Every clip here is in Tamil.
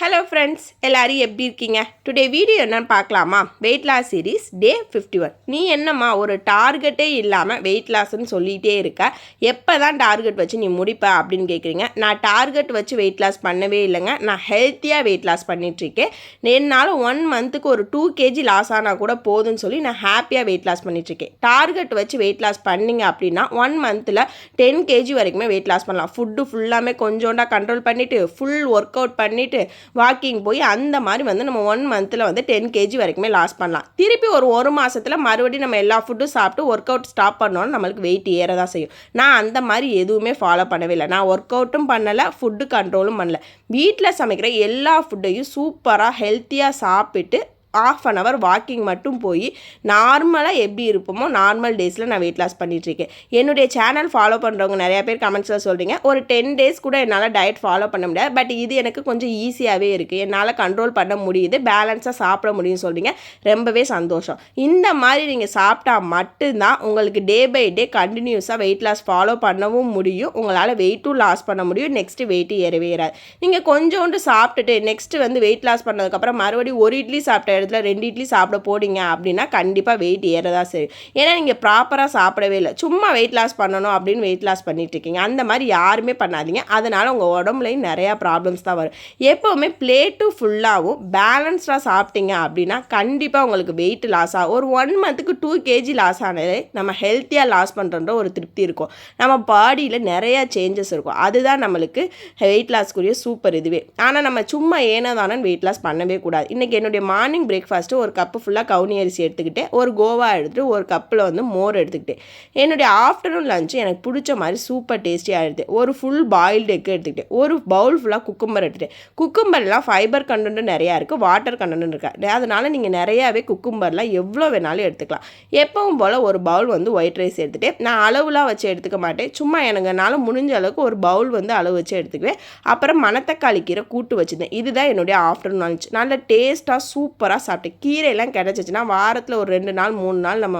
ஹலோ ஃப்ரெண்ட்ஸ், எல்லோரும் எப்படி இருக்கீங்க? டுடே வீடியோ என்னன்னு பார்க்கலாமா? Weight loss series day 51. நீ என்னம்மா ஒரு டார்கெட்டே இல்லாமல் வெயிட் லாஸ்ன்னு சொல்லிகிட்டே இருக்க, எப்போ தான் டார்கெட் வச்சு நீ முடிப்ப அப்படின்னு கேட்குறீங்க. நான் டார்கெட் வச்சு வெயிட் லாஸ் பண்ணவே இல்லைங்க. நான் ஹெல்த்தியாக வெயிட் லாஸ் பண்ணிகிட்ருக்கேன். என்னால் 1 மந்த்துக்கு ஒரு 2 kg லாஸ் ஆனால் கூட போதும்னு சொல்லி நான் ஹாப்பியாக வெயிட் லாஸ் பண்ணிகிட்ருக்கேன். டார்கெட் வச்சு வெயிட் லாஸ் பண்ணிங்க அப்படின்னா 1 மந்தில் 10 kg வரைக்குமே வெயிட் லாஸ் பண்ணலாம். ஃபுட்டு ஃபுல்லாமே கொஞ்சோண்டா கண்ட்ரோல் பண்ணிவிட்டு ஃபுல் ஒர்க் அவுட் பண்ணிவிட்டு வாக்கிங் போய் அந்த மாதிரி நம்ம 1 மந்தில் 10 kg வரைக்குமே லாஸ் பண்ணலாம். திருப்பி ஒரு மாதத்தில் மறுபடியும் நம்ம எல்லா ஃபுட்டும் சாப்பிட்டு ஒர்க் அவுட் ஸ்டாப் பண்ணோன்னு நம்மளுக்கு வெயிட் ஏற தான் செய்யும். நான் அந்த மாதிரி எதுவுமே ஃபாலோ பண்ணவே இல்லை. நான் ஒர்க் அவுட்டும் பண்ணலை, ஃபுட்டு கண்ட்ரோலும் பண்ணலை. வீட்டில் சமைக்கிற எல்லா ஃபுட்டையும் சூப்பராக ஹெல்த்தியாக சாப்பிட்டு ½ an hour வாக்கிங் மட்டும் போய் நார்மலாக எப்படி இருப்போமோ நார்மல் டேஸில் நான் வெயிட் லாஸ் பண்ணிகிட்ருக்கேன். என்னுடைய சேனல் ஃபாலோ பண்ணுறவங்க நிறையா பேர் கமெண்ட்ஸில் சொல்கிறீங்க, ஒரு 10 days கூட என்னால் டயட் ஃபாலோ பண்ண முடியாது, பட் இது எனக்கு கொஞ்சம் ஈஸியாகவே இருக்குது, என்னால் கண்ட்ரோல் பண்ண முடியுது, பேலன்ஸாக சாப்பிட முடியும்னு சொல்கிறீங்க. ரொம்பவே சந்தோஷம். இந்த மாதிரி நீங்கள் சாப்பிட்டா மட்டும்தான் உங்களுக்கு டே பை டே கண்டினியூஸாக வெயிட் லாஸ் ஃபாலோ பண்ணவும் முடியும், உங்களால் வெயிட்டும் லாஸ் பண்ண முடியும், நெக்ஸ்ட்டு வெயிட்டு ஏறவே ஏறாது. நீங்கள் கொஞ்சோண்டு சாப்பிட்டுட்டு நெக்ஸ்ட்டு வெயிட் லாஸ் பண்ணதுக்கப்புறம் மறுபடியும் ஒரு இட்லி சாப்பிட்ட இடத்துல 2 இட்லி சாப்பிட போடிங்க அப்படின்னா கண்டிப்பாக வெயிட் ஏறதான் சரி. ஏன்னா நீங்கள் ப்ராப்பராக சாப்பிடவே இல்லை, சும்மா வெயிட் லாஸ் பண்ணணும் அப்படின்னு வெயிட் லாஸ் பண்ணிட்டு இருக்கீங்க. அந்த மாதிரி யாருமே பண்ணாதீங்க. அதனால் உங்கள் உடம்புலையும் நிறையா ப்ராப்ளம்ஸ் தான் வரும். எப்போவுமே பிளேட்டு ஃபுல்லாகவும் பேலன்ஸ்டாக சாப்பிட்டீங்க அப்படின்னா கண்டிப்பாக உங்களுக்கு வெயிட் லாஸ் ஆகும். ஒரு 1 மந்த்துக்கு 2 kg லாஸ் ஆனாலே நம்ம ஹெல்த்தியாக லாஸ் பண்ணுறன்ற ஒரு திருப்தி இருக்கும், நம்ம பாடியில் நிறையா சேஞ்சஸ் இருக்கும். அதுதான் நம்மளுக்கு வெயிட் லாஸ்க்குரிய சூப்பர் இதுவே. ஆனால் நம்ம சும்மா ஏனதானு வெயிட் லாஸ் பண்ணவே கூடாது. இன்றைக்கி என்னுடைய மார்னிங் பிரேக்ஃபாஸ்ட்டு ஒரு கப்பு ஃபுல்லாக கவுனி அரிசி எடுத்துக்கிட்டேன், ஒரு கோவா எடுத்துகிட்டு ஒரு கப்பில் மோர் எடுத்துக்கிட்டேன். என்னுடைய ஆஃப்டர்நூன் லஞ்சு எனக்கு பிடிச்ச மாதிரி சூப்பர் டேஸ்டியாக எடுத்து ஒரு ஃபுல் பாயில்டு எக் எடுத்துக்கிட்டேன். ஒரு பவுல் ஃபுல்லாக குக்கும்பர் எடுத்துகிட்டேன். குக்கும்பர்லாம் ஃபைபர் கண்டென்ட்டும் நிறையா இருக்குது, வாட்டர் கண்டென்ட்டும் இருக்குது. அதனால் நீங்கள் நிறையாவே குக்கும்பர்லாம் எவ்வளோ வேணாலும் எடுத்துக்கலாம். எப்பவும் போல் ஒரு பவுல் ஒயிட் ரைஸ் எடுத்துகிட்டேன். நான் அளவுலாம் வச்சு எடுத்துக்க மாட்டேன், சும்மா எனக்குனால முடிஞ்ச அளவுக்கு ஒரு பவுல் அளவு வச்சு எடுத்துக்குவேன். அப்புறம் மணத்தக்காளி கீரை கூட்டு வச்சுருந்தேன். இதுதான் என்னுடைய ஆஃப்டர்நூன் லஞ்ச். நல்ல டேஸ்ட்டாக சூப்பராக சாப்பிட்டேன். கீரையெல்லாம் கிடச்சிச்சின்னா வாரத்தில் ஒரு 2 நாள் 3 நாள் நம்ம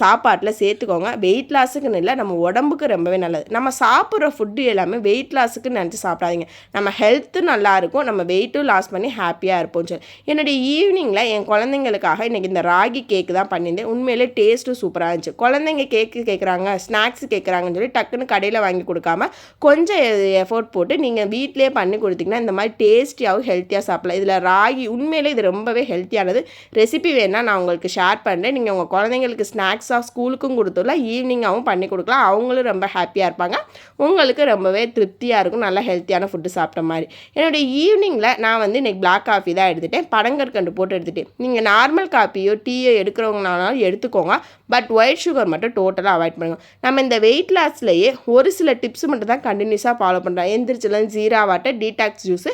சாப்பாட்டில் சேர்த்துக்கோங்க. வெயிட் லாஸுக்குன்னு இல்லை, நம்ம உடம்புக்கு ரொம்பவே நல்லது. நம்ம சாப்பிட்ற ஃபுட்டு எல்லாமே வெயிட் லாஸுக்குன்னு நினச்சி சாப்பிடாதீங்க. நம்ம ஹெல்த்தும் நல்லாயிருக்கும், நம்ம வெயிட்டும் லாஸ் பண்ணி ஹாப்பியாக இருப்போம் சொல்லி என்னுடைய ஈவினிங்கில் என் குழந்தைங்களுக்காக இன்றைக்கி இந்த ராகி கேக்கு தான் பண்ணியிருந்தேன். உண்மையிலே டேஸ்ட்டும் சூப்பராக இருந்துச்சு. குழந்தைங்க கேக்கு கேட்குறாங்க, ஸ்நாக்ஸ் கேட்குறாங்கன்னு சொல்லி டக்குன்னு கடையில் வாங்கி கொடுக்காம கொஞ்சம் எஃபோர்ட் போட்டு நீங்கள் வீட்டிலே பண்ணி கொடுத்தீங்கன்னா இந்த மாதிரி டேஸ்டியாகவும் ஹெல்த்தியாக சாப்பிடலாம். இதில் ராகி உண்மையிலே இது ரொம்பவே ஹெல்த்தியானது. ரெசிபி வேணால் நான் உங்களுக்கு ஷேர் பண்ணுறேன். நீங்கள் உங்கள் குழந்தைங்களுக்கு ஸ்நாக்ஸாக ஸ்கூலுக்கும் கொடுத்துடலாம், ஈவினிங்காகவும் பண்ணி கொடுக்கலாம். அவங்களும் ரொம்ப ஹாப்பியாக இருப்பாங்க, உங்களுக்கு ரொம்பவே திருப்தியாக இருக்கும், நல்லா ஹெல்த்தியான ஃபுட்டு சாப்பிட்ட மாதிரி. என்னுடைய ஈவினிங்கில் நான் இன்றைக்கி பிளாக் காஃபி தான் எடுத்துகிட்டேன், பனங்கற்கண்டு போட்டு எடுத்துகிட்டேன். நீங்கள் நார்மல் காஃபியோ டீயோ எடுக்கிறவங்கனாலும் எடுத்துக்கோங்க, பட் ஒயிட் சுகர் மட்டும் டோட்டலாக அவாய்ட் பண்ணுங்கள். நம்ம இந்த வெயிட் லாஸ்லேயே ஒரு சில டிப்ஸ் மட்டும் தான் கண்டினியூஸாக ஃபாலோ பண்ணுறோம். எந்திரிச்சலாம் jeera water, detox juice,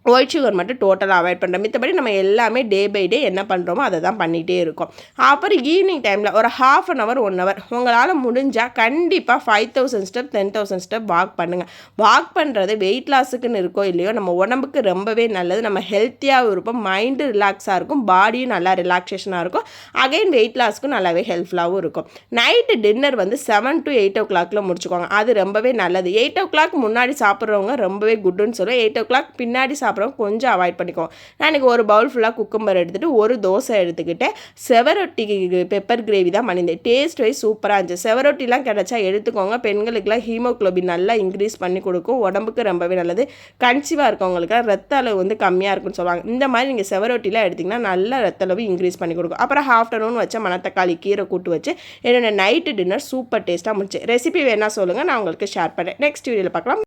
white sugar மட்டும் டோட்டலாக அவாய்ட் பண்ணுறோம். மித்தபடி நம்ம எல்லாமே டே பை டே என்ன பண்ணுறோமோ அதை தான் பண்ணிகிட்டே இருக்கோம். அப்புறம் ஈவினிங் டைமில் ஒரு ½ an hour 1 hour உங்களால் முடிஞ்சால் கண்டிப்பாக 5000 ஸ்டெப் 10,000 ஸ்டெப் வாக் பண்ணுங்கள். வாக் பண்ணுறது வெயிட் லாஸுக்குன்னு இருக்கோ இல்லையோ நம்ம உடம்புக்கு ரொம்பவே நல்லது. நம்ம ஹெல்த்தியாகவும் இருப்போம், மைண்டு ரிலாக்ஸாக இருக்கும், பாடியும் நல்லா ரிலாக்ஸேஷனாக இருக்கும். அகைன் வெயிட் லாஸ்க்கும் நல்லாவே ஹெல்ப்ஃபுல்லாகவும் இருக்கும். நைட்டு டின்னர் 7 to 8 o'clock முடிச்சுக்கோங்க, அது ரொம்பவே நல்லது. 8 o'clock முன்னாடி சாப்பிட்றவங்க ரொம்பவே குட்டுன்னு சொல்லுவேன். 8 o'clock பின்னாடி கொஞ்சம் அவாய்ட் பண்ணிக்கோங்க. நான் இன்றைக்கி ஒரு பவுல் ஃபுல்லாக குக்கும்பர் எடுத்துகிட்டு ஒரு தோசை எடுத்துக்கிட்டேன். செவரொட்டி பெப்பர் கிரேவி தான் பண்ணியிருந்தேன். டேஸ்ட் வைஸ் சூப்பராக இருந்துச்சு. செவரொட்டிலாம் கிடச்சா எடுத்துக்கோங்க. பெண்களுக்கெல்லாம் ஹீமோக்ளோபின் நல்லா இன்க்ரீஸ் பண்ணி கொடுக்கும், உடம்புக்கு ரொம்பவே நல்லது. கன்சீவாக இருக்கவங்களுக்கு ரத்த அளவு கம்மியாக இருக்குன்னு சொல்லுவாங்க. இந்த மாதிரி நீங்கள் செவரொட்டிலாம் எடுத்திங்கன்னா நல்லா ரத்த அளவு இன்க்ரீஸ் பண்ணி கொடுக்கும். அப்புறம் ஆஃப்டர்நூன் வச்ச மணத்தக்காளி கீரை கூட்டு வச்சு என்னோட நைட்டு டின்னர் சூப்பர் டேஸ்ட்டாக முடிச்சு. ரெசிபி வேணால் சொல்லுங்கள், நான் உங்களுக்கு ஷேர் பண்ணுறேன். நெக்ஸ்ட் வீடியோவில் பார்க்கலாம்.